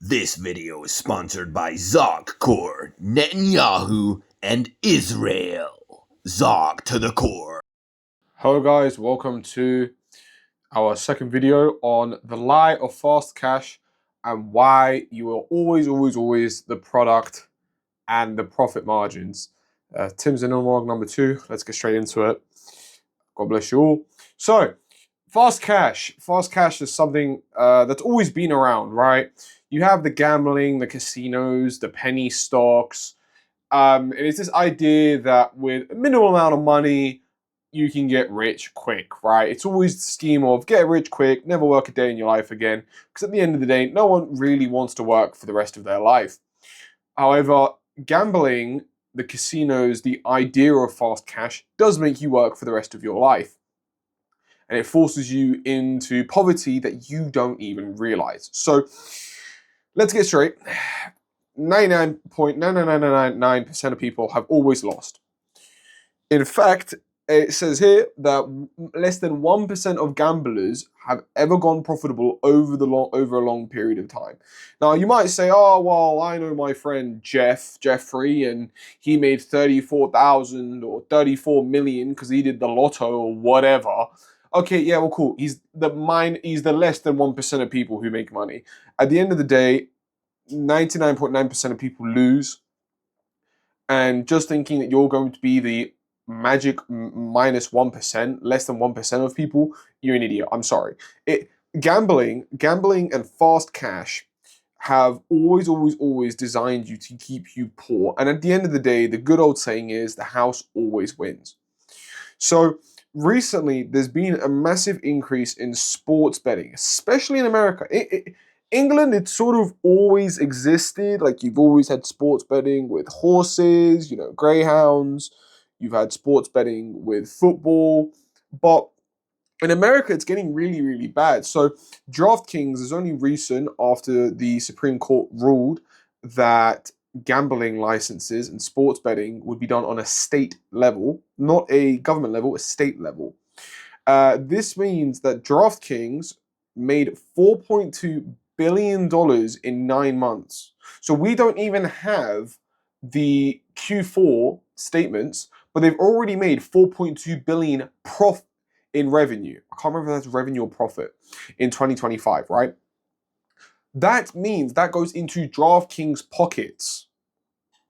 This video is sponsored by Zog Netanyahu, and Israel. Zog to the core. Hello guys, welcome to our second video on the lie of fast cash and why you are always the product and the profit margins. Tim's in Monologue number 2. Let's get straight into it. God bless you all. So, fast cash. Fast cash is something that's always been around, right? You have the gambling, the casinos, the penny stocks. And it's this idea that with a minimal amount of money, you can get rich quick, right? It's always the scheme of get rich quick, never work a day in your life again. Because at the end of the day, no one really wants to work for the rest of their life. However, gambling, the casinos, the idea of fast cash does make you work for the rest of your life. And it forces you into poverty that you don't even realize. So let's get straight. 99.99999% of people have always lost. In fact, it says here that less than 1% of gamblers have ever gone profitable over a long period of time. Now, you might say, oh, well, I know my friend Jeffrey, and he made 34,000 or 34 million because he did the lotto or whatever. Okay, yeah, well, cool. He's the less than 1% of people who make money. At the end of the day, 99.9% of people lose, and just thinking that you're going to be the magic minus 1%, less than 1% of people, you're an idiot. I'm sorry. Gambling and fast cash have always designed you to keep you poor. And at the end of the day, the good old saying is the house always wins. So recently, there's been a massive increase in sports betting, especially in America. England, it sort of always existed. Like, you've always had sports betting with horses, greyhounds. You've had sports betting with football. But in America, it's getting really bad. So DraftKings is only recent after the Supreme Court ruled that gambling licenses and sports betting would be done on a state level, not a government level, a state level. This means that DraftKings made $4.2 billion in 9 months. So we don't even have the Q4 statements, but they've already made 4.2 billion profit in revenue. I can't remember if that's revenue or profit in 2025, right? That means that goes into DraftKings pockets.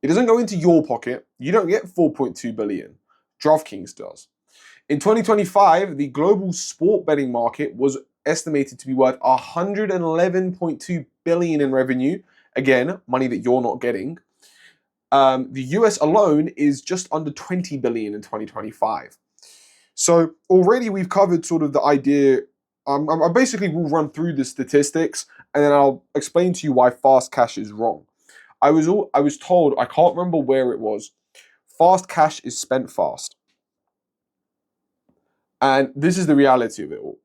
It doesn't go into your pocket. You don't get 4.2 billion. DraftKings does. In 2025, the global sport betting market was estimated to be worth 111.2 billion in revenue. Again, money that you're not getting. The US alone is just under 20 billion in 2025. So already we've covered sort of the idea. I basically will run through the statistics and then I'll explain to you why fast cash is wrong. I was told, I can't remember where it was, fast cash is spent fast. And this is the reality of it all.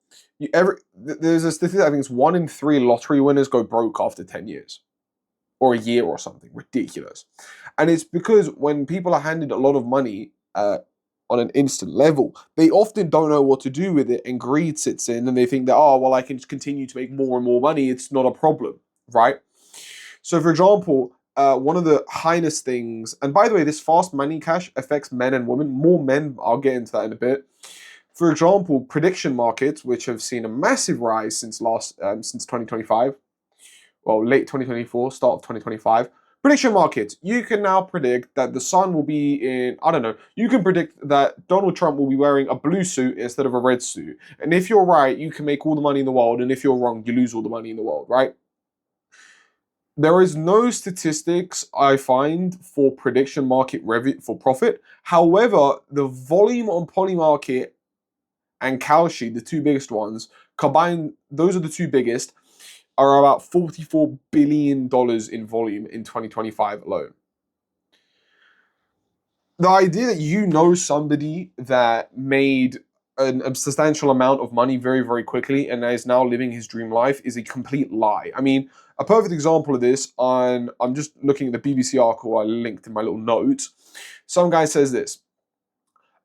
There's a statistic, I think it's 1 in 3 lottery winners go broke after 10 years. Or a year or something. Ridiculous. And it's because when people are handed a lot of money on an instant level, they often don't know what to do with it, and greed sits in, and they think that, oh, well, I can continue to make more and more money. It's not a problem, right? So, for example, one of the heinous things, and by the way, this fast money cash affects men and women. More men, I'll get into that in a bit. For example, prediction markets, which have seen a massive rise since 2025, well, late 2024, start of 2025. Prediction markets, you can now predict that the sun will be in, I don't know, you can predict that Donald Trump will be wearing a blue suit instead of a red suit. And if you're right, you can make all the money in the world. And if you're wrong, you lose all the money in the world, right? There is no statistics I find for prediction market revenue for profit. However, the volume on Polymarket and Kalshi, the two biggest ones, combined, those are the two biggest, are about $44 billion in volume in 2025 alone. The idea that you know somebody that made a substantial amount of money very quickly and is now living his dream life is a complete lie. I mean, a perfect example of this, I'm just looking at the BBC article I linked in my little notes. Some guy says this.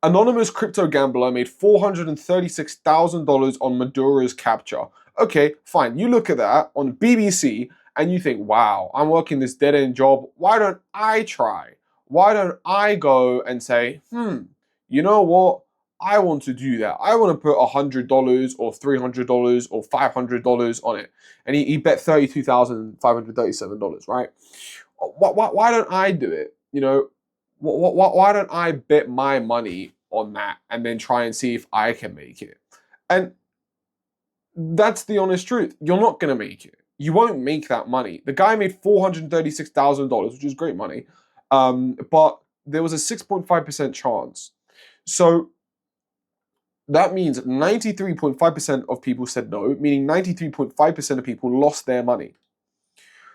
Anonymous crypto gambler made $436,000 on Madura's capture. Okay, fine. You look at that on BBC, and you think, wow, I'm working this dead-end job. Why don't I try? Why don't I go and say, you know what? I want to do that. I want to put $100 or $300 or $500 on it. And he bet $32,537, right? Why don't I do it? You know, why don't I bet my money on that and then try and see if I can make it? And that's the honest truth. You're not going to make it. You won't make that money. The guy made $436,000, which is great money. But there was a 6.5% chance. So that means 93.5% of people said no, meaning 93.5% of people lost their money.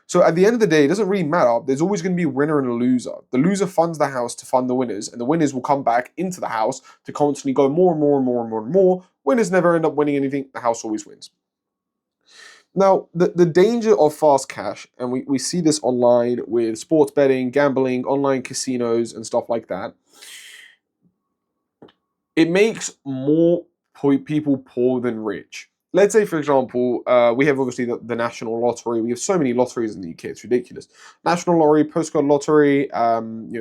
So at the end of the day, it doesn't really matter. There's always going to be a winner and a loser. The loser funds the house to fund the winners, and the winners will come back into the house to constantly go more and more and more and more and more. Winners never end up winning anything. The house always wins. Now, the danger of fast cash, and we see this online with sports betting, gambling, online casinos, and stuff like that, it makes more people poor than rich. Let's say, for example, we have obviously the national lottery. We have so many lotteries in the UK; it's ridiculous. National lottery, postcode lottery.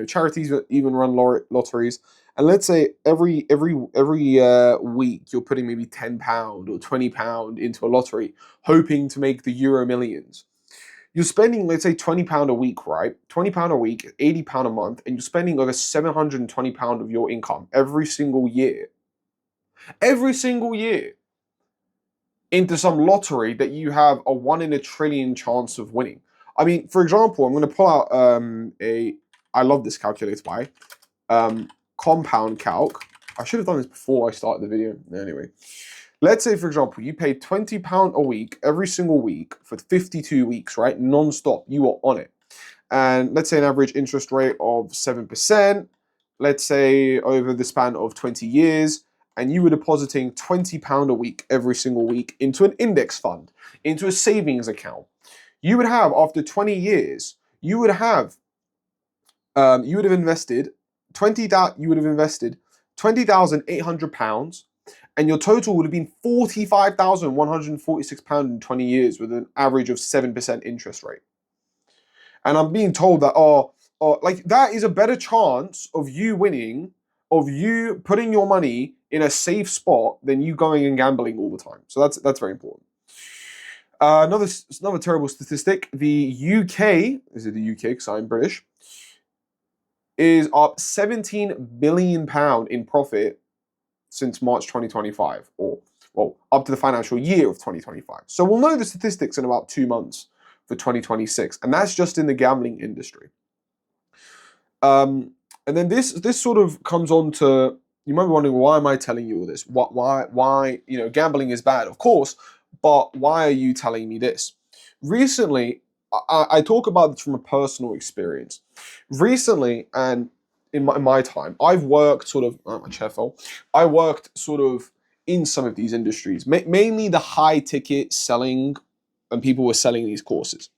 Charities even run lotteries. And let's say every week you're putting maybe £10 or £20 into a lottery, hoping to make the Euro Millions. You're spending, let's say, £20 a week, right? £20 a week, £80 a month, and you're spending over £720 of your income every single year. Every single year. Into some lottery that you have a 1 in a trillion chance of winning. I mean, for example, I'm going to pull out I love this calculator by Compound Calc. I should have done this before I started the video. Anyway, let's say, for example, you paid £20 a week every single week for 52 weeks, right? Non-stop, you are on it. And let's say an average interest rate of 7%, let's say over the span of 20 years, and you were depositing £20 a week every single week into an index fund, into a savings account. You would have, after 20 years, you would have invested £20,800, and your total would have been £45,146 in 20 years with an average of 7% interest rate. And I'm being told that, like that is a better chance of you winning, of you putting your money in a safe spot than you going and gambling all the time. So that's very important. Another terrible statistic: the UK, is it the UK? Because I'm British, is up £17 billion in profit since March 2025, or well, up to the financial year of 2025. So we'll know the statistics in about 2 months for 2026, and that's just in the gambling industry. And then this sort of comes on to, you might be wondering, why am I telling you all this? Why gambling is bad, of course, but why are you telling me this? Recently, I talk about this from a personal experience. Recently, and in my time, I've worked sort of, my chair fell. I worked sort of in some of these industries, mainly the high ticket selling, and people were selling these courses.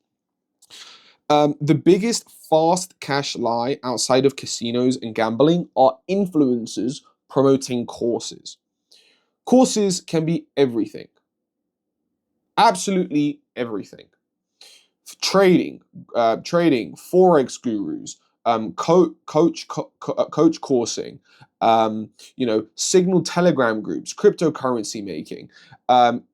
The biggest fast cash lie outside of casinos and gambling are influencers promoting courses. Courses can be everything. Absolutely everything. Trading, forex gurus, coach coursing, Signal Telegram groups, cryptocurrency making,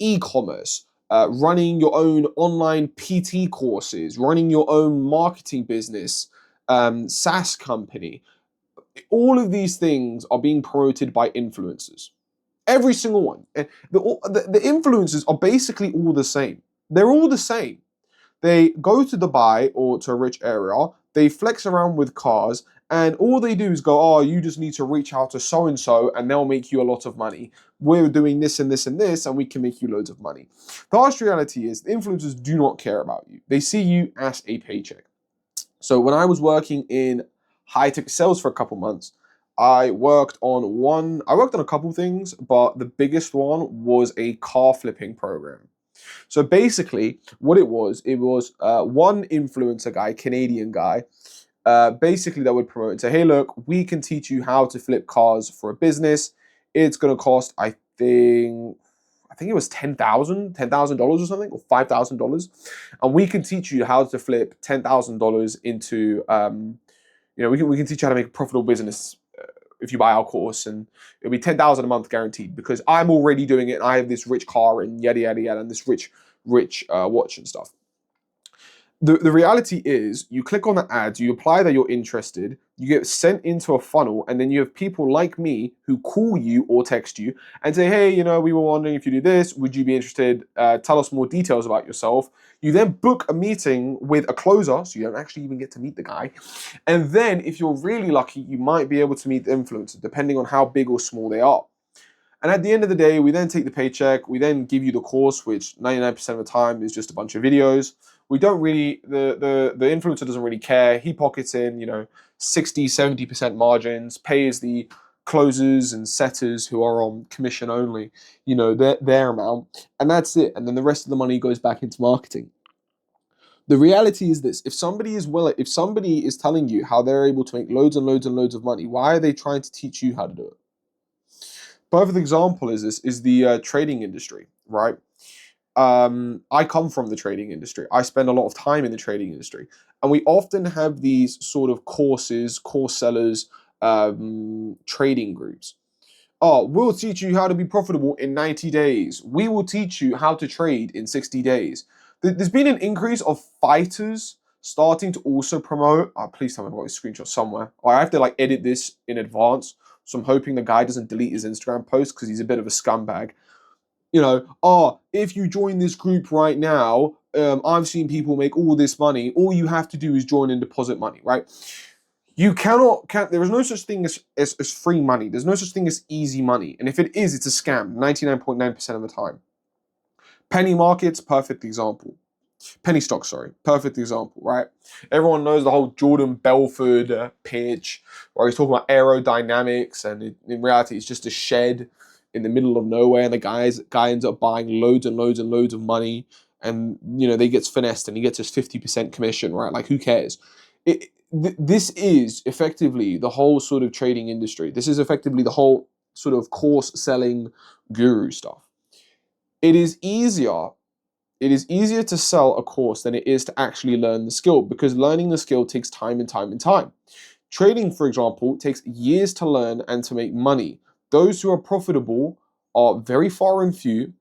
e-commerce, running your own online PT courses, running your own marketing business, SaaS company. All of these things are being promoted by influencers. Every single one. The influencers are basically all the same. They're all the same. They go to Dubai or to a rich area, they flex around with cars, and all they do is go, oh, you just need to reach out to so-and-so and they'll make you a lot of money. We're doing this and this and this, and we can make you loads of money. The harsh reality is the influencers do not care about you. They see you as a paycheck. So when I was working in high-tech sales for a couple months, I worked on a couple things, but the biggest one was a car flipping program. So basically, what it was one influencer guy, Canadian guy, basically that would promote and say, hey, look, we can teach you how to flip cars for a business. It's going to cost, I think think it was $10,000 or something, or $5,000, and we can teach you how to flip $10,000 into, we can teach you how to make a profitable business if you buy our course, and it'll be 10,000 a month guaranteed, because I'm already doing it and I have this rich car and yada yada yada and this rich watch and stuff. The reality is, you click on the ads, you apply that you're interested, you get sent into a funnel, and then you have people like me who call you or text you and say, hey, we were wondering if you do this, would you be interested? Tell us more details about yourself. You then book a meeting with a closer, so you don't actually even get to meet the guy. And then if you're really lucky, you might be able to meet the influencer, depending on how big or small they are. And at the end of the day, we then take the paycheck, we then give you the course, which 99% of the time is just a bunch of videos. We don't really, the influencer doesn't really care. He pockets in, 60, 70% margins, pays the closers and setters who are on commission only, their amount, and that's it. And then the rest of the money goes back into marketing. The reality is this: if somebody is telling you how they're able to make loads and loads and loads of money, why are they trying to teach you how to do it? Perfect example is the trading industry, right? I come from the trading industry. I spend a lot of time in the trading industry, and we often have these sort of course sellers, trading groups. Oh, we'll teach you how to be profitable in 90 days. We will teach you how to trade in 60 days. There's been an increase of fighters starting to also promote. Please tell me I've got a screenshot somewhere. I have to edit this in advance, so I'm hoping the guy doesn't delete his Instagram post because he's a bit of a scumbag. If you join this group right now, I've seen people make all this money. All you have to do is join and deposit money, right? You there is no such thing as free money. There's no such thing as easy money. And if it is, it's a scam 99.9% of the time. Penny markets, perfect example. Penny stocks, sorry, perfect example, right? Everyone knows the whole Jordan Belford pitch, where he's talking about aerodynamics, and in reality, it's just a shed in the middle of nowhere, and the guy ends up buying loads and loads and loads of money, and they gets finessed, and he gets his 50% commission, right? Like, who cares? This is effectively the whole sort of trading industry. This is effectively the whole sort of course selling guru stuff. It is easier to sell a course than it is to actually learn the skill, because learning the skill takes time and time and time. Trading, for example, takes years to learn and to make money. Those who are profitable are very far and few.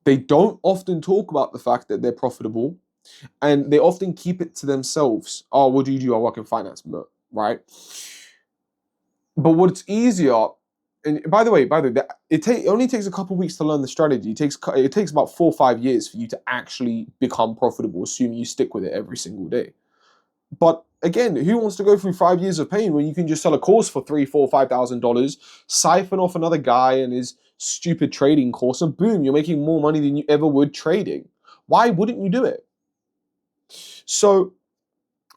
They don't often talk about the fact that they're profitable, and they often keep it to themselves. Oh, what do you do? I work in finance, right? But what's easier, and by the way, it only takes a couple of weeks to learn the strategy. It takes about 4 or 5 years for you to actually become profitable, assuming you stick with it every single day. But again, who wants to go through 5 years of pain when you can just sell a course for $3,000, $4,000, $5,000, siphon off another guy and his stupid trading course, and boom, you're making more money than you ever would trading? Why wouldn't you do it? So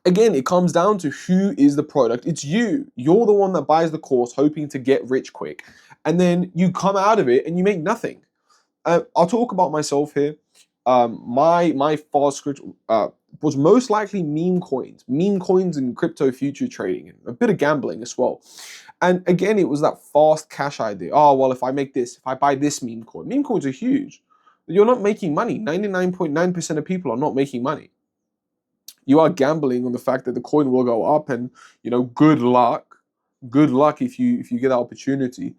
again, it comes down to who is the product. It's you. You're the one that buys the course hoping to get rich quick. And then you come out of it and you make nothing. I'll talk about myself here. My fast script was most likely meme coins and crypto future trading, and a bit of gambling as well. And again, it was that fast cash idea. Oh, well, if I buy this meme coins are huge. You're not making money. 99.9% of people are not making money. You are gambling on the fact that the coin will go up, and good luck if you get that opportunity.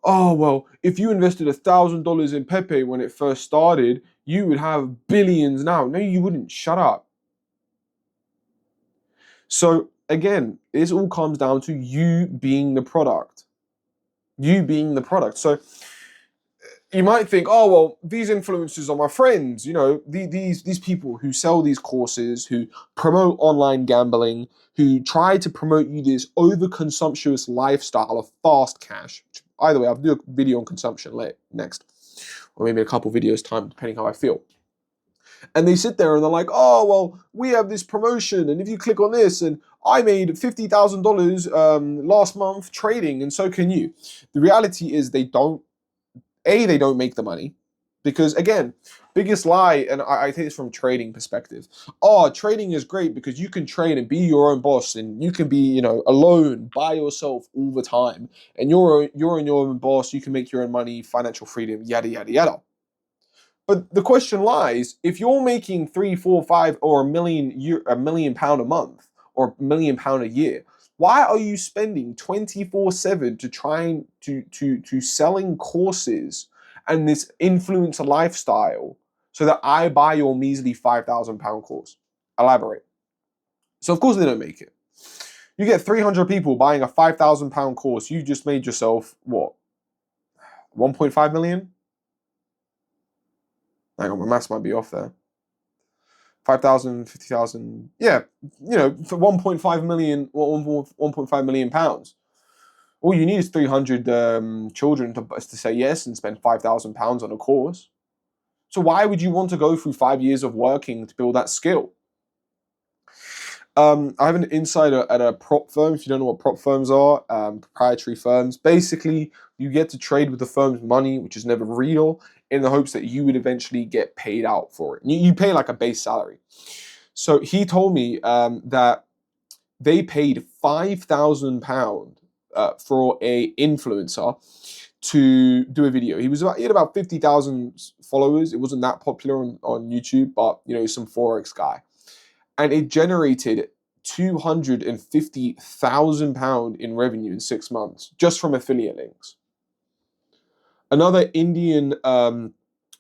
Oh, well, if you invested $1,000 in Pepe when it first started, you would have billions now. No, you wouldn't. Shut up. So again, this all comes down to you being the product. You being the product. So you might think, oh, well, these influencers are my friends. These people who sell these courses, who promote online gambling, who try to promote you this overconsumptuous lifestyle of fast cash. Either way, I'll do a video on consumption next, or maybe a couple videos time, depending how I feel. And they sit there and they're like, oh, well, we have this promotion, and if you click on this, and I made $50,000 last month trading, and so can you. The reality is they don't make the money, because again, Biggest lie, and I take this from trading perspective. Oh, trading is great because you can trade and be your own boss, and you can be, alone by yourself all the time, and you're your own boss. You can make your own money, financial freedom, yada yada yada. But the question lies: if you're making three, four, five, or £1 million a month, or £1 million a year, why are you spending 24/7 to trying to selling courses and this influencer lifestyle so that I buy your measly £5,000 course? Elaborate. So of course they don't make it. You get 300 people buying a £5,000 course. You just made yourself what? 1.5 million? Hang on, my maths might be off there. 5,000, 50,000. Yeah, for 1.5 million, 1.5 million pounds. All you need is 300 children to say yes and spend £5,000 on a course. So why would you want to go through 5 years of working to build that skill? I have an insider at a prop firm. If you don't know what prop firms are, proprietary firms. Basically, you get to trade with the firm's money, which is never real, in the hopes that you would eventually get paid out for it. You pay like a base salary. So he told me that they paid £5,000 for a influencer to do a video. He had about 50,000 followers. It wasn't that popular on YouTube, but he's some Forex guy. And it generated £250,000 in revenue in 6 months just from affiliate links. Another Indian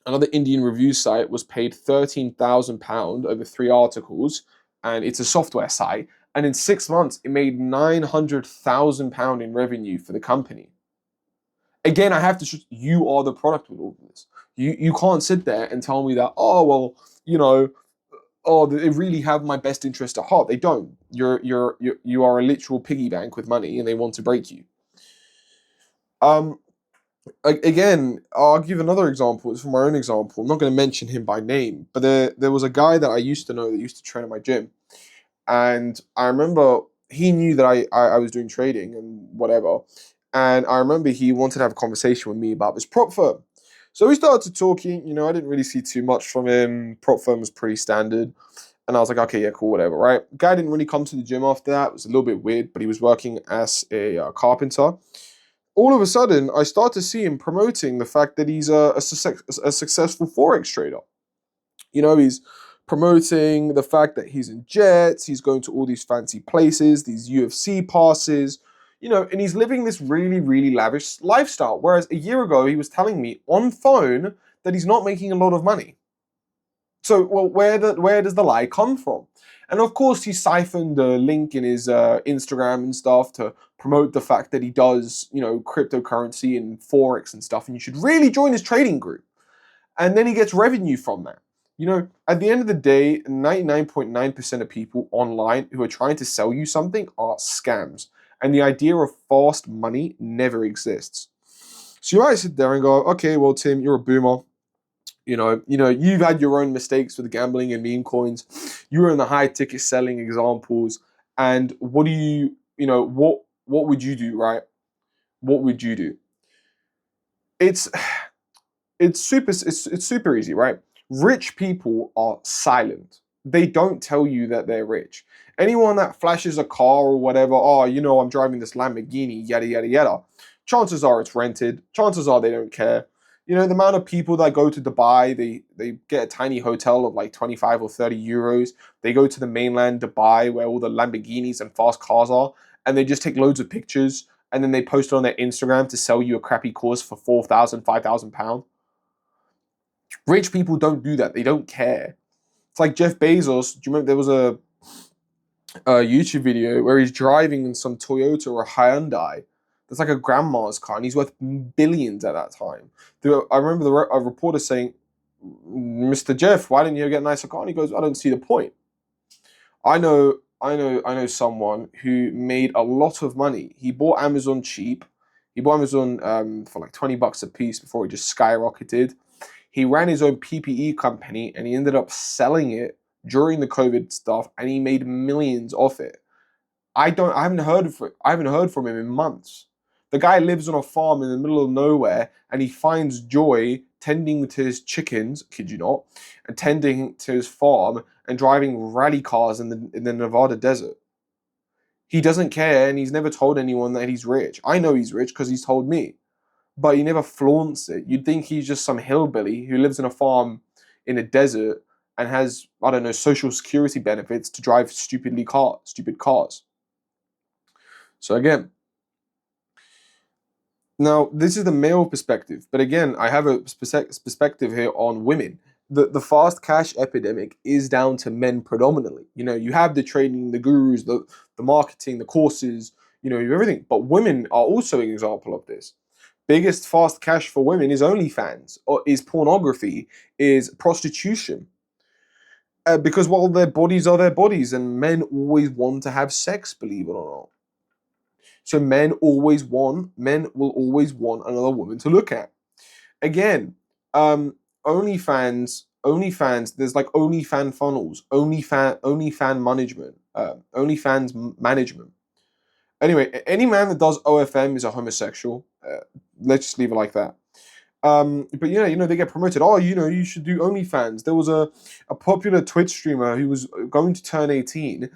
review site was paid £13,000 over 3 articles, and it's a software site. And in 6 months, it made £900,000 in revenue for the company. Again, I have to. You are the product with all of this. You can't sit there and tell me that. Oh well, they really have my best interest at heart. They don't. You are a literal piggy bank with money, and they want to break you. Again, I'll give another example. It's from my own example. I'm not going to mention him by name, but there was a guy that I used to know that used to train at my gym, and I remember he knew that I was doing trading and whatever, and I remember he wanted to have a conversation with me about this prop firm. So we started talking. I didn't really see too much from him. Prop firm was pretty standard. And I was like, okay, yeah, cool, whatever, right? Guy didn't really come to the gym after that. It was a little bit weird, but he was working as a carpenter. All of a sudden, I start to see him promoting the fact that he's a successful Forex trader. He's promoting the fact that he's in jets, he's going to all these fancy places, these UFC passes, and he's living this really, really lavish lifestyle. Whereas a year ago, he was telling me on phone that he's not making a lot of money. So, well, where does the lie come from? And of course, he siphoned the link in his Instagram and stuff to promote the fact that he does, cryptocurrency and Forex and stuff. And you should really join his trading group. And then he gets revenue from that. At the end of the day, 99.9% of people online who are trying to sell you something are scams. And the idea of fast money never exists. So you might sit there and go, okay, well, Tim, you're a boomer. You've had your own mistakes with the gambling and meme coins. You're in the high ticket selling examples. And what do what would you do, right? What would you do? It's super easy, right? Rich people are silent. They don't tell you that they're rich. Anyone that flashes a car or whatever, I'm driving this Lamborghini, yada, yada, yada. Chances are it's rented. Chances are they don't care. The amount of people that go to Dubai, they get a tiny hotel of like 25 or 30 euros. They go to the mainland Dubai where all the Lamborghinis and fast cars are, and they just take loads of pictures, and then they post it on their Instagram to sell you a crappy course for £4,000, £5,000. Rich people don't do that. They don't care. It's like Jeff Bezos. Do you remember there was a YouTube video where he's driving in some Toyota or a Hyundai? That's like a grandma's car, and he's worth billions at that time. I remember a reporter saying, "Mr. Jeff, why didn't you get a nicer car?" And he goes, "I don't see the point." I know someone who made a lot of money. He bought Amazon cheap. He bought Amazon for like $20 a piece before it just skyrocketed. He ran his own PPE company, and he ended up selling it during the COVID stuff, and he made millions off it. I haven't heard from him in months. The guy lives on a farm in the middle of nowhere, and he finds joy tending to his chickens, kid you not, and tending to his farm and driving rally cars in the Nevada desert. He doesn't care, and he's never told anyone that he's rich. I know he's rich because he's told me, but he never flaunts it. You'd think he's just some hillbilly who lives in a farm in a desert and has, I don't know, social security benefits to drive stupid cars. So again, now this is the male perspective, but again, I have a perspective here on women. The fast cash epidemic is down to men predominantly. You know, you have the training, the gurus, the marketing, the courses, you know, everything. But women are also an example of this. Biggest fast cash for women is OnlyFans, or is pornography, is prostitution. Because, well, their bodies are their bodies, and men always want to have sex, believe it or not. So men will always want another woman to look at. Again, OnlyFans, there's like OnlyFan funnels, OnlyFan management, OnlyFans management. Anyway, any man that does OFM is a homosexual. Let's just leave it like that. But yeah, you know, they get promoted. Oh, you know, you should do OnlyFans. There was a popular Twitch streamer who was going to turn 18.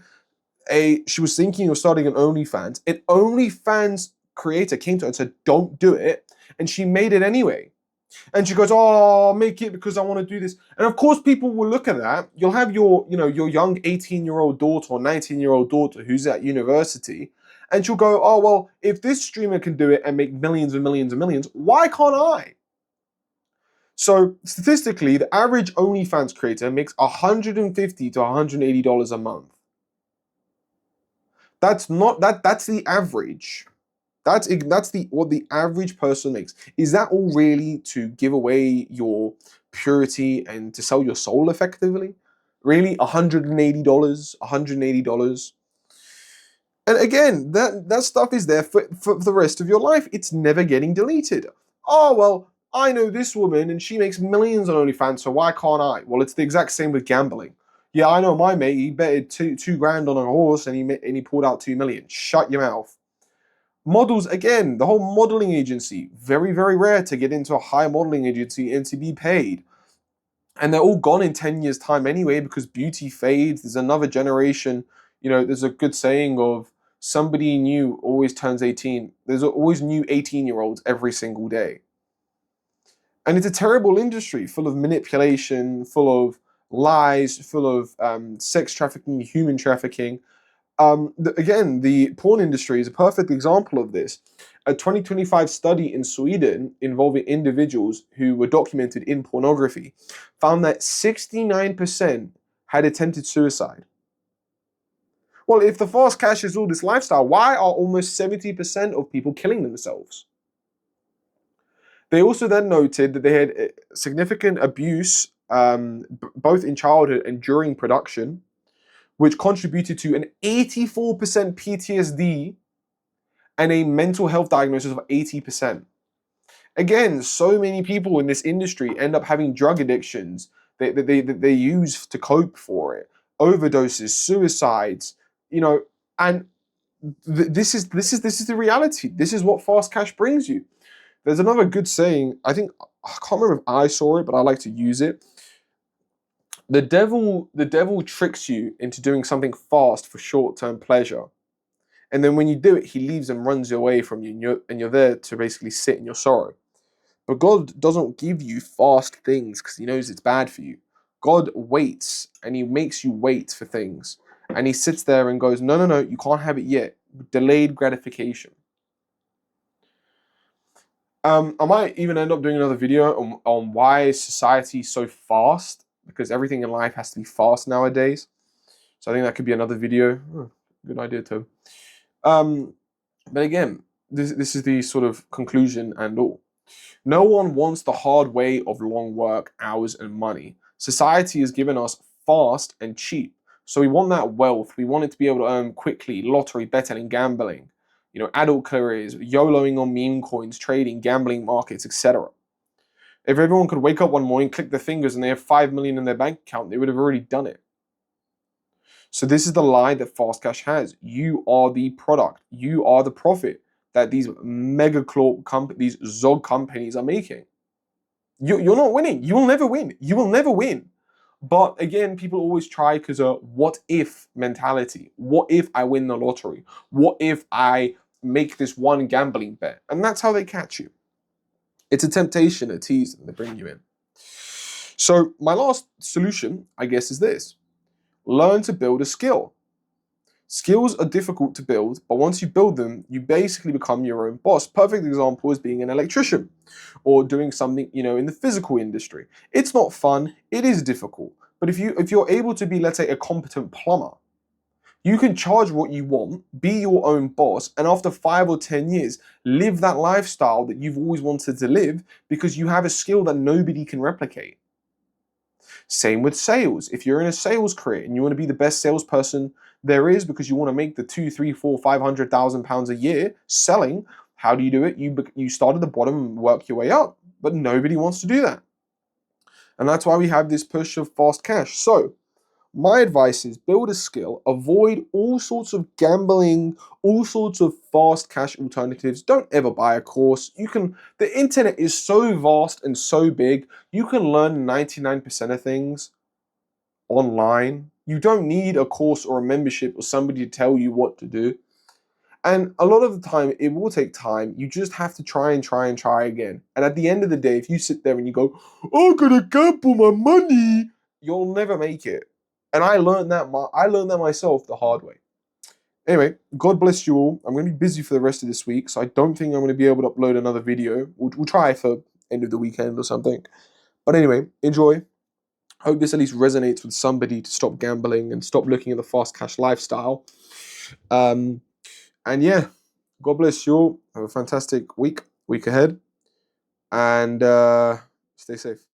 She was thinking of starting an OnlyFans. An OnlyFans creator came to her and said, "Don't do it," and she made it anyway. And she goes, "Oh, I'll make it because I want to do this." And of course, people will look at that. You'll have your young 18-year-old daughter or 19-year-old daughter who's at university, and she'll go, "Oh, well, if this streamer can do it and make millions and millions and millions, why can't I?" So statistically, the average OnlyFans creator makes $150 to $180 a month. That's the average. That's what the average person makes. Is that all really to give away your purity and to sell your soul effectively? Really, $180, $180. And again, that stuff is there for the rest of your life. It's never getting deleted. Oh, well, I know this woman and she makes millions on OnlyFans, so why can't I? Well, it's the exact same with gambling. Yeah, I know my mate, he betted two grand on a horse and he pulled out 2 million. Shut your mouth. Models, again, the whole modeling agency, very, very rare to get into a high modeling agency and to be paid. And they're all gone in 10 years' time anyway because beauty fades. There's another generation. You know, there's a good saying of somebody new always turns 18. There's always new 18-year-olds every single day. And it's a terrible industry full of manipulation, full of lies, full of sex trafficking, human trafficking. Again, the porn industry is a perfect example of this. A 2025 study in Sweden involving individuals who were documented in pornography found that 69% had attempted suicide. Well, if the fast cash is all this lifestyle, why are almost 70% of people killing themselves? They also then noted that they had significant abuse, both in childhood and during production, which contributed to an 84% PTSD and a mental health diagnosis of 80%. Again, so many people in this industry end up having drug addictions that they use to cope for it, overdoses, suicides, you know, and this is the reality. This is what fast cash brings you. There's another good saying. I can't remember if I saw it, but I like to use it. The devil tricks you into doing something fast for short-term pleasure. And then when you do it, he leaves and runs away from you, and you're there to basically sit in your sorrow. But God doesn't give you fast things because he knows it's bad for you. God waits, and he makes you wait for things. And he sits there and goes, no, you can't have it yet. Delayed gratification. I might even end up doing another video on why society is so fast, because everything in life has to be fast nowadays. So I think that could be another video. Oh, good idea, Tom. But again, this is the sort of conclusion and all. No one wants the hard way of long work, hours, and money. Society has given us fast and cheap. So we want that wealth. We want it to be able to earn quickly, lottery, betting, and gambling. You know, adult careers, YOLOing on meme coins, trading, gambling markets, etc. If everyone could wake up one morning, click their fingers, and they have 5 million in their bank account, they would have already done it. So this is the lie that fast cash has. You are the product. You are the profit. that these these Zog companies are making. You're not winning. You will never win. You will never win. But again, people always try because what if mentality? What if I win the lottery? What if I make this one gambling bet? And that's how they catch you. It's a temptation, a tease, and they bring you in. So my last solution, I guess, is this. Learn to build a skill. Skills are difficult to build, but once you build them, you basically become your own boss. Perfect example is being an electrician or doing something, in the physical industry. It's not fun, it is difficult. But if you're able to be, let's say, a competent plumber, you can charge what you want, be your own boss, and after 5 or 10 years, live that lifestyle that you've always wanted to live because you have a skill that nobody can replicate. Same with sales. If you're in a sales career and you want to be the best salesperson there is because you want to make the 2, 3, 4, 500,000 pounds a year selling, how do you do it? You start at the bottom and work your way up, but nobody wants to do that. And that's why we have this push of fast cash. So my advice is build a skill, avoid all sorts of gambling, all sorts of fast cash alternatives. Don't ever buy a course. The internet is so vast and so big, you can learn 99% of things online. You don't need a course or a membership or somebody to tell you what to do. And a lot of the time, it will take time. You just have to try and try and try again. And at the end of the day, if you sit there and you go, I'm gonna gamble my money, you'll never make it. And I learned that myself the hard way. Anyway, God bless you all. I'm going to be busy for the rest of this week, so I don't think I'm going to be able to upload another video. We'll try for end of the weekend or something. But anyway, enjoy. Hope this at least resonates with somebody to stop gambling and stop looking at the fast cash lifestyle. And yeah, God bless you all. Have a fantastic week ahead. And stay safe.